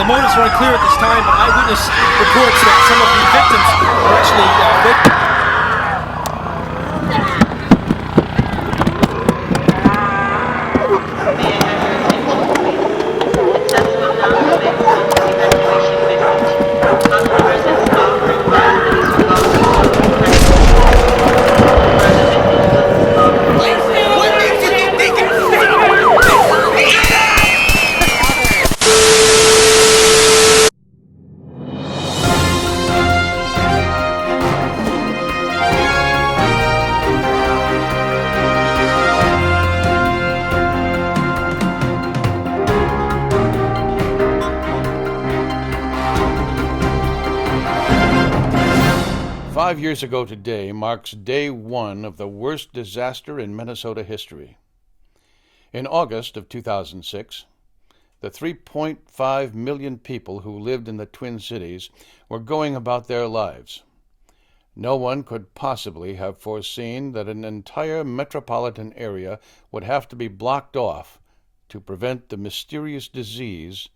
the motives are unclear at this time, but eyewitness reports that some of the victims are actually Five years ago today marks day one of the worst disaster in Minnesota history. In August of 2006, the 3.5 million people who lived in the Twin Cities were going about their lives. No one could possibly have foreseen that an entire metropolitan area would have to be blocked off to prevent the mysterious disease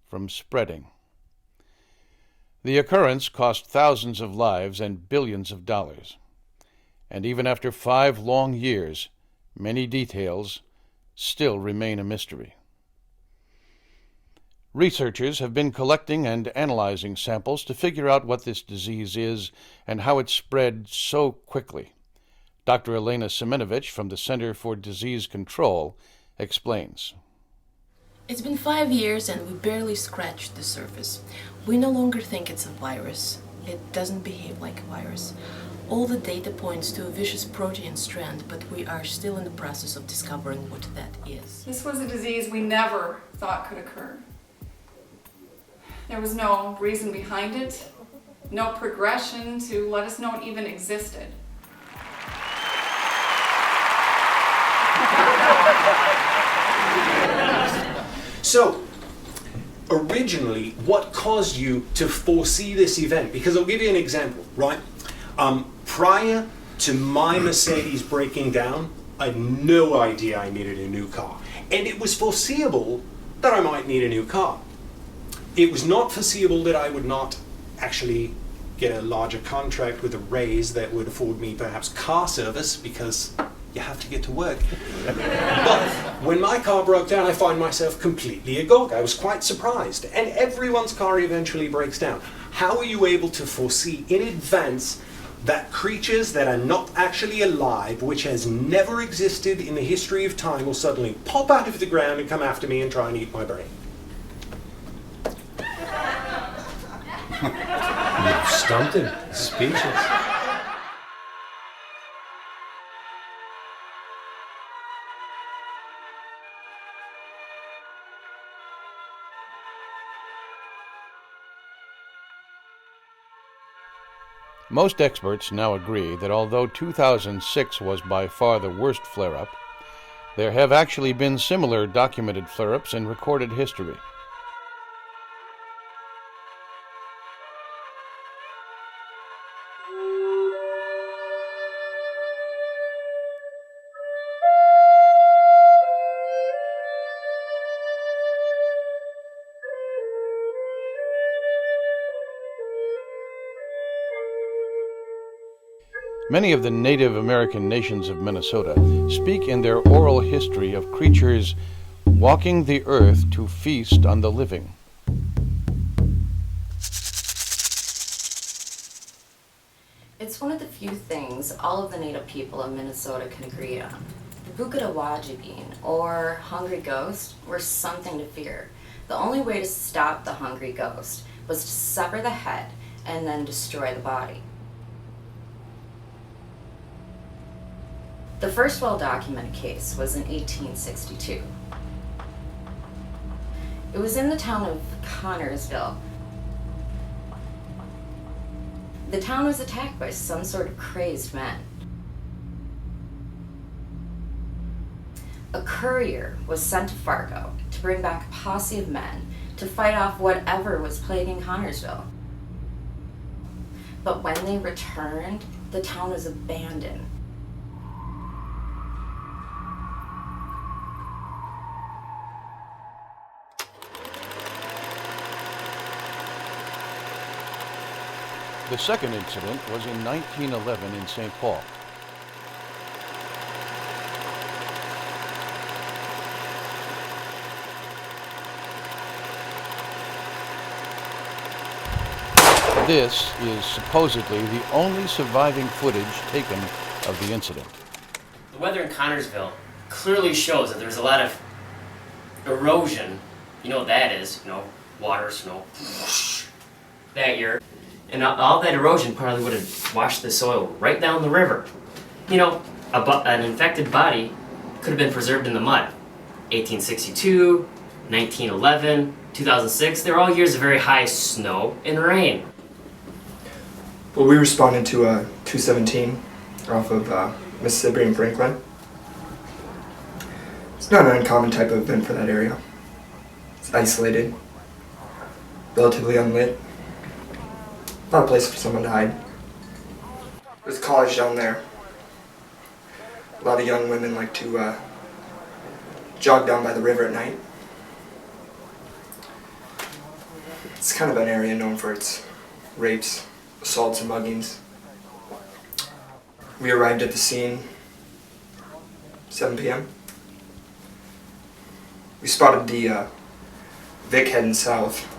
from spreading. The occurrence cost thousands of lives and billions of dollars. And even after 5 long years, many details still remain a mystery. Researchers have been collecting and analyzing samples to figure out what this disease is and how it spread so quickly. Dr. Elena Simonovich from the Center for Disease Control explains. It's been 5 years and we barely scratched the surface. We no longer think it's a virus. It doesn't behave like a virus. All the data points to a vicious protein strand, but we are still in the process of discovering what that is. This was a disease we never thought could occur. There was no reason behind it, no progression to let us know it even existed. So, originally, what caused you to foresee this event? Because I'll give you an example, right? Prior to my Mercedes breaking down, I had no idea I needed a new car. And it was foreseeable that I might need a new car. It was not foreseeable that I would not actually get a larger contract with a raise that would afford me perhaps car service, because you have to get to work. But when my car broke down, I find myself completely agog. I was quite surprised. And everyone's car eventually breaks down. How are you able to foresee in advance that creatures that are not actually alive, which has never existed in the history of time, will suddenly pop out of the ground and come after me and try and eat my brain? You stumped him. Speechless. Most experts now agree that although 2006 was by far the worst flare-up, there have actually been similar documented flare-ups in recorded history. Many of the Native American nations of Minnesota speak in their oral history of creatures walking the earth to feast on the living. It's one of the few things all of the Native people of Minnesota can agree on. The Bukadawajibin, or hungry ghost, were something to fear. The only way to stop the hungry ghost was to sever the head and then destroy the body. The first well-documented case was in 1862. It was in the town of Connorsville. The town was attacked by some sort of crazed men. A courier was sent to Fargo to bring back a posse of men to fight off whatever was plaguing Connorsville. But when they returned, the town was abandoned. The second incident was in 1911 in St. Paul. This is supposedly the only surviving footage taken of the incident. The weather in Connorsville clearly shows that there's a lot of erosion. You know what that is, water, snow, that year. And all that erosion probably would have washed the soil right down the river. An infected body could have been preserved in the mud. 1862, 1911, 2006, they're all years of very high snow and rain. Well, we responded to 217 off of Mississippi and Franklin. It's not an uncommon type of event for that area. It's isolated, relatively unlit, not a place for someone to hide. There's a college down there. A lot of young women like to jog down by the river at night. It's kind of an area known for its rapes, assaults, and muggings. We arrived at the scene 7 p.m. We spotted the Vic heading south.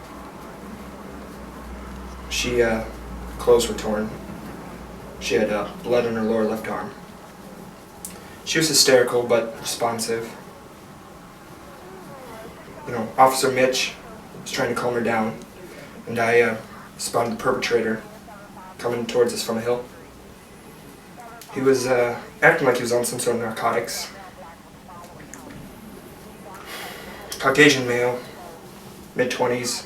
Clothes were torn. She had blood on her lower left arm. She was hysterical but responsive. Officer Mitch was trying to calm her down, and I spotted the perpetrator coming towards us from a hill. He was acting like he was on some sort of narcotics. Caucasian male, mid-20s.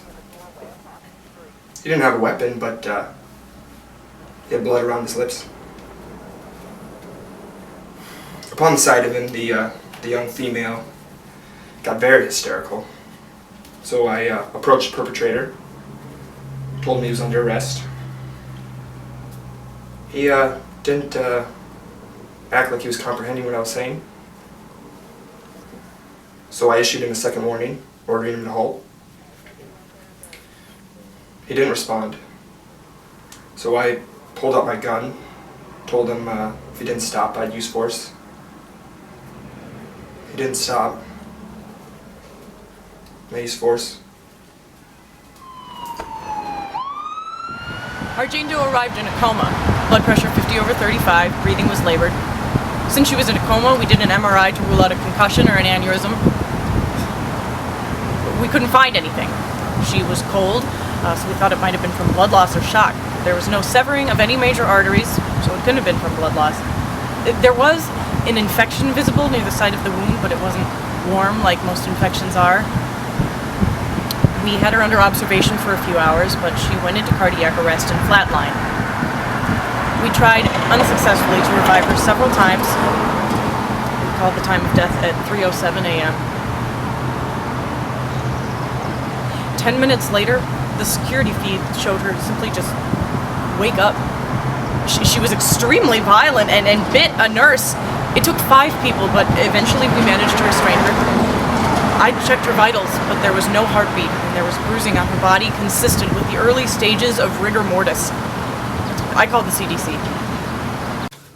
He didn't have a weapon, but he had blood around his lips. Upon the sight of him, the young female got very hysterical. So I approached the perpetrator, told him he was under arrest. He didn't act like he was comprehending what I was saying. So I issued him a second warning, ordering him to halt. He didn't respond. So I pulled out my gun, told him if he didn't stop, I'd use force. He didn't stop. I used force. Our Jane Doe arrived in a coma. Blood pressure 50/35, breathing was labored. Since she was in a coma, we did an MRI to rule out a concussion or an aneurysm. We couldn't find anything. She was cold, so we thought it might have been from blood loss or shock. There was no severing of any major arteries, so it couldn't have been from blood loss. There was an infection visible near the site of the wound, but it wasn't warm like most infections are. We had her under observation for a few hours, but she went into cardiac arrest and flatlined. We tried unsuccessfully to revive her several times. We called the time of death at 3:07 a.m. 10 minutes later, the security feed showed her simply just wake up. She was extremely violent and bit a nurse. It took 5 people, but eventually we managed to restrain her. I checked her vitals, but there was no heartbeat, and there was bruising on her body consistent with the early stages of rigor mortis. I called the CDC.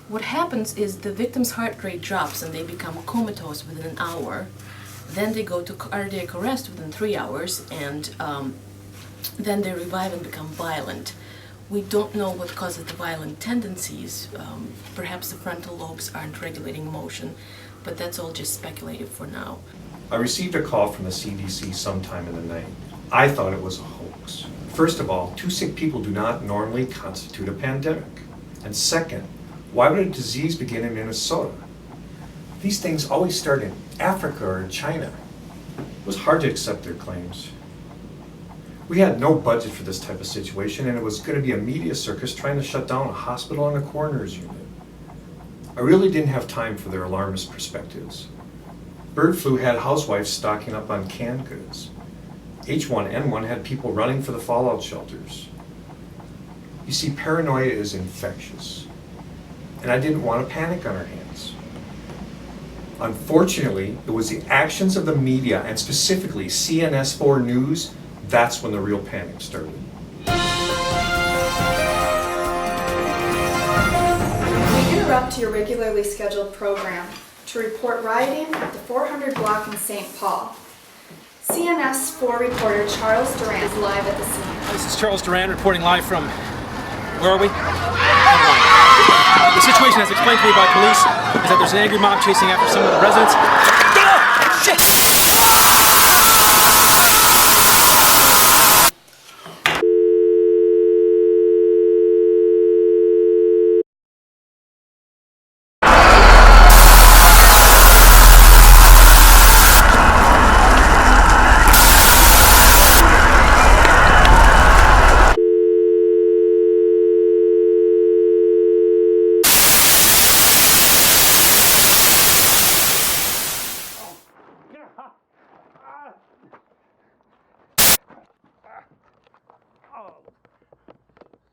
What happens is the victim's heart rate drops and they become comatose within an hour. Then they go to cardiac arrest within 3 hours, and then they revive and become violent. We don't know what causes the violent tendencies. Perhaps the frontal lobes aren't regulating emotion, but that's all just speculative for now. I received a call from the CDC sometime in the night. I thought it was a hoax. First of all, 2 sick people do not normally constitute a pandemic. And second, why would a disease begin in Minnesota? These things always start in Africa or China. It was hard to accept their claims. We had no budget for this type of situation, and it was going to be a media circus trying to shut down a hospital and a coroner's unit. I really didn't have time for their alarmist perspectives. Bird flu had housewives stocking up on canned goods. H1N1 had people running for the fallout shelters. You see, paranoia is infectious, and I didn't want to panic on our hands. Unfortunately, it was the actions of the media, and specifically CNS4 News, that's when the real panic started. interrupt your regularly scheduled program to report rioting at the 400 block in St. Paul. CNS 4 reporter Charles Duran is live at the scene. This is Charles Duran reporting live from, where are we? The situation as explained to me by police is that there's an angry mob chasing after some of the residents. Ah, shit!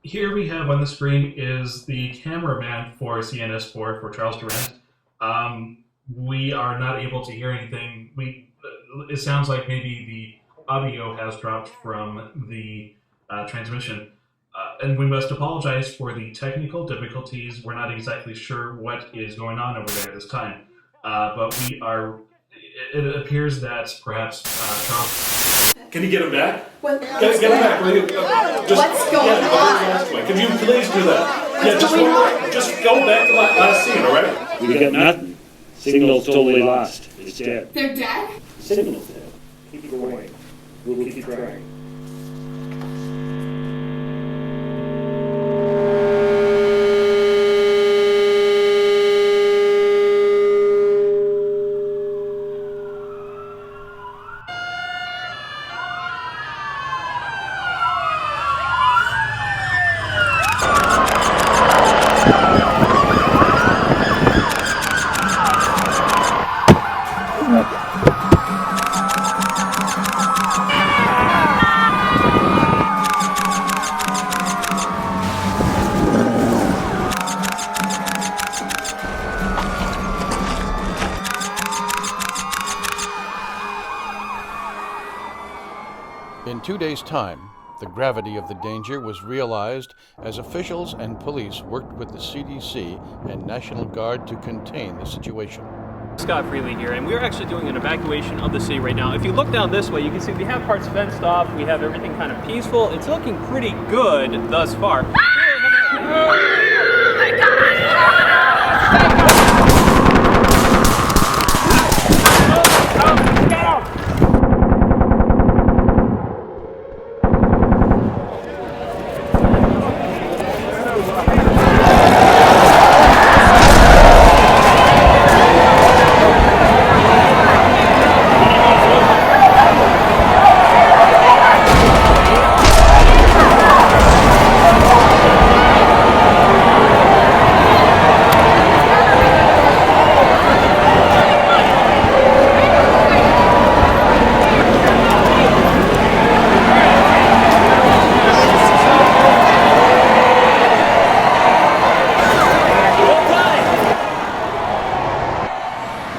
Here we have on the screen is the cameraman for CNS4 for Charles Durant. We are not able to hear anything. It sounds like maybe the audio has dropped from the transmission. And we must apologize for the technical difficulties. We're not exactly sure what is going on over there at this time. But it appears that perhaps Charles... Can you get him back? What? Get him back, will you? What's going on? Can you please do that? Just go back to that last scene, all right? We got nothing. Signal's totally lost. It's dead. They're dead? Signal's dead. Keep going. We'll keep trying. In 2 days' time, the gravity of the danger was realized as officials and police worked with the CDC and National Guard to contain the situation. Scott Freely here, and we're actually doing an evacuation of the city right now. If you look down this way, you can see we have parts fenced off, we have everything kind of peaceful. It's looking pretty good thus far. Oh my God!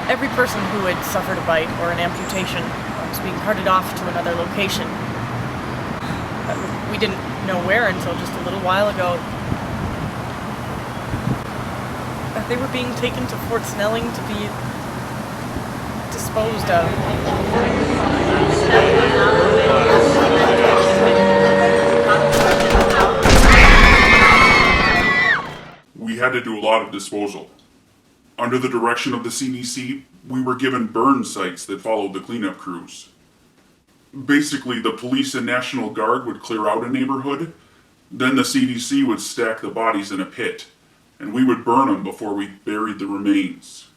Every person who had suffered a bite or an amputation was being carted off to another location. We didn't know where until just a little while ago. They were being taken to Fort Snelling to be disposed of. We had to do a lot of disposal. Under the direction of the CDC, we were given burn sites that followed the cleanup crews. Basically, the police and National Guard would clear out a neighborhood, then the CDC would stack the bodies in a pit, and we would burn them before we buried the remains.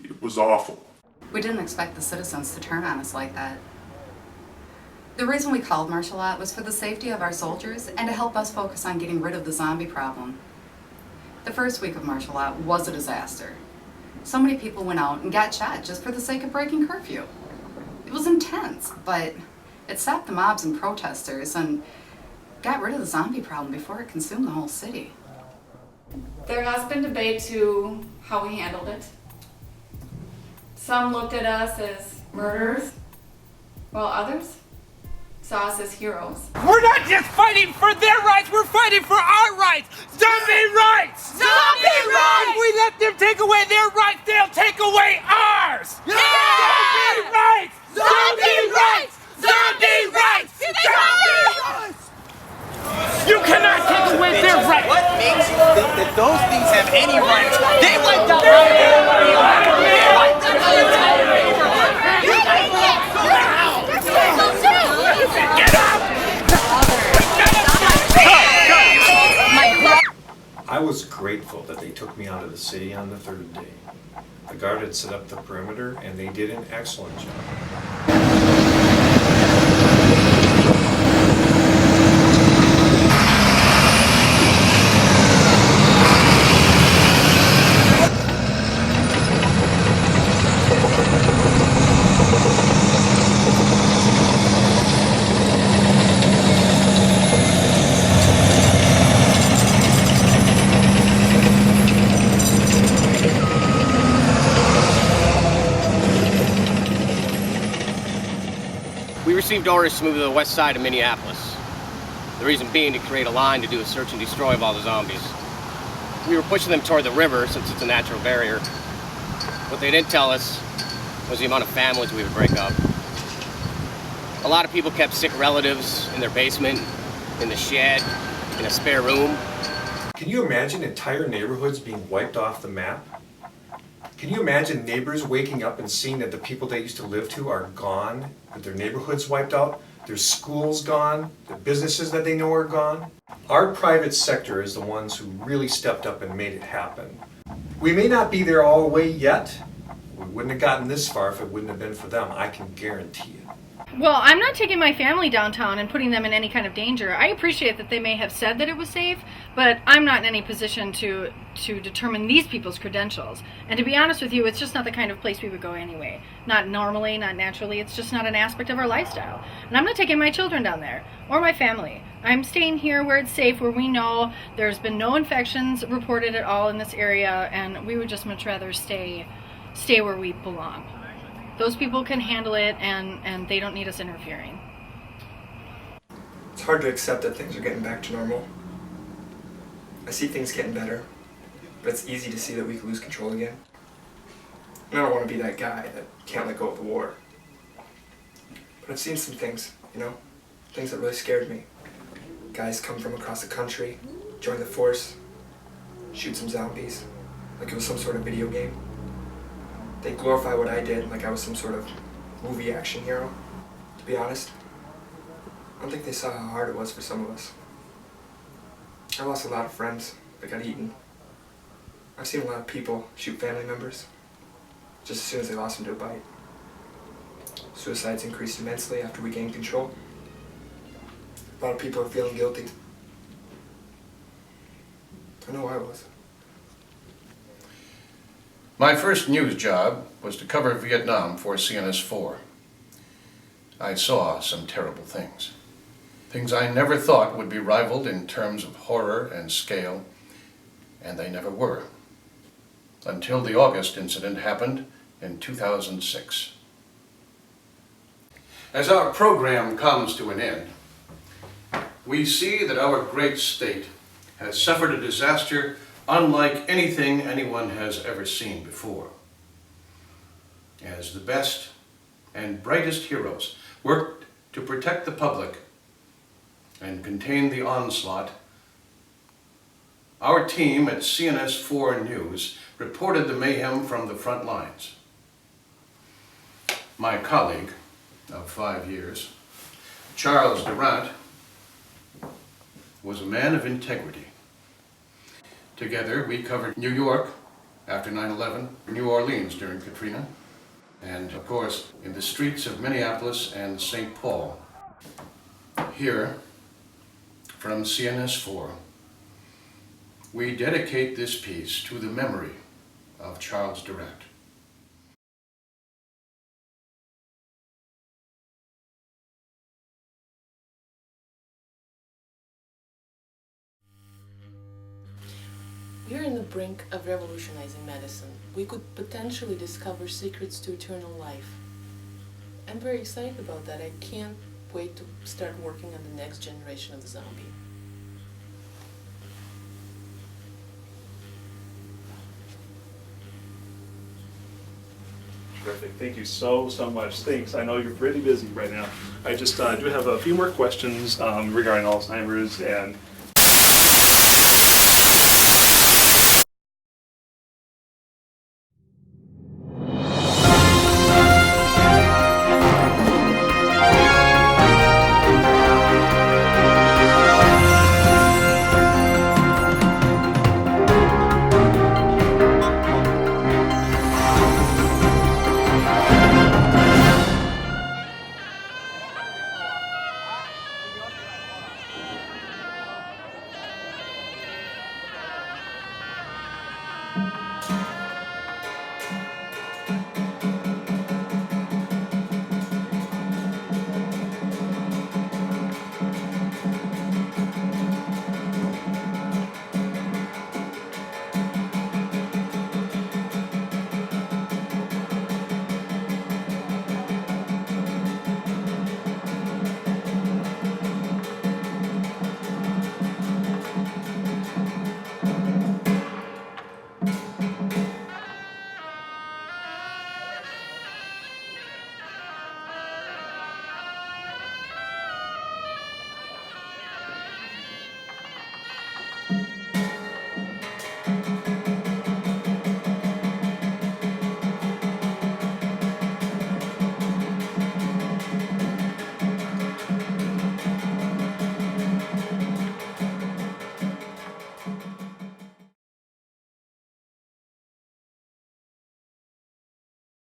It was awful. We didn't expect the citizens to turn on us like that. The reason we called martial law was for the safety of our soldiers and to help us focus on getting rid of the zombie problem. The first week of martial law was a disaster. So many people went out and got shot just for the sake of breaking curfew. It was intense, but it stopped the mobs and protesters and got rid of the zombie problem before it consumed the whole city. There has been debate to how we handled it. Some looked at us as murderers, while others saw us as heroes. We're not just fighting for their rights, we're fighting for our rights! Zombie rights! Zombie rights! If we let them take away their rights, they'll take away ours! Yeah! Zombie rights! Zombie rights! Zombie rights! Zombie rights! You cannot take away their rights! What makes you think that those things have any rights? They wiped out everybody! Get up! I was grateful that they took me out of the city on the third day. The guard had set up the perimeter, and they did an excellent job. We received orders to move to the west side of Minneapolis. The reason being to create a line to do a search and destroy of all the zombies. We were pushing them toward the river since it's a natural barrier. What they didn't tell us was the amount of families we would break up. A lot of people kept sick relatives in their basement, in the shed, in a spare room. Can you imagine entire neighborhoods being wiped off the map? Can you imagine neighbors waking up and seeing that the people they used to live to are gone, that their neighborhoods wiped out, their schools gone, the businesses that they know are gone? Our private sector is the ones who really stepped up and made it happen. We may not be there all the way yet. We wouldn't have gotten this far if it wouldn't have been for them, I can guarantee it. Well, I'm not taking my family downtown and putting them in any kind of danger. I appreciate that they may have said that it was safe, but I'm not in any position to determine these people's credentials. And to be honest with you, it's just not the kind of place we would go anyway. Not normally, not naturally. It's just not an aspect of our lifestyle. And I'm not taking my children down there, or my family. I'm staying here where it's safe, where we know there's been no infections reported at all in this area, and we would just much rather stay where we belong. Those people can handle it, and they don't need us interfering. It's hard to accept that things are getting back to normal. I see things getting better, but it's easy to see that we could lose control again. And I don't want to be that guy that can't let go of the war. But I've seen some things, things that really scared me. Guys come from across the country, join the force, shoot some zombies, like it was some sort of video game. They glorify what I did like I was some sort of movie action hero. To be honest, I don't think they saw how hard it was for some of us. I lost a lot of friends that got eaten. I've seen a lot of people shoot family members just as soon as they lost them to a bite. Suicides increased immensely after we gained control. A lot of people are feeling guilty. I know I was. My first news job was to cover Vietnam for CNS4. I saw some terrible things. Things I never thought would be rivaled in terms of horror and scale, and they never were. Until the August incident happened in 2006. As our program comes to an end, we see that our great state has suffered a disaster unlike anything anyone has ever seen before. As the best and brightest heroes worked to protect the public and contain the onslaught, our team at CNS4 News reported the mayhem from the front lines. My colleague of 5 years, Charles Durant, was a man of integrity. Together, we covered New York after 9/11, New Orleans during Katrina, and of course, in the streets of Minneapolis and St. Paul. Here, from CNS4, we dedicate this piece to the memory of Charles Durant. We are on the brink of revolutionizing medicine. We could potentially discover secrets to eternal life. I'm very excited about that. I can't wait to start working on the next generation of the zombie. Terrific. Thank you so much. Thanks. I know you're pretty busy right now. I just do have a few more questions regarding Alzheimer's and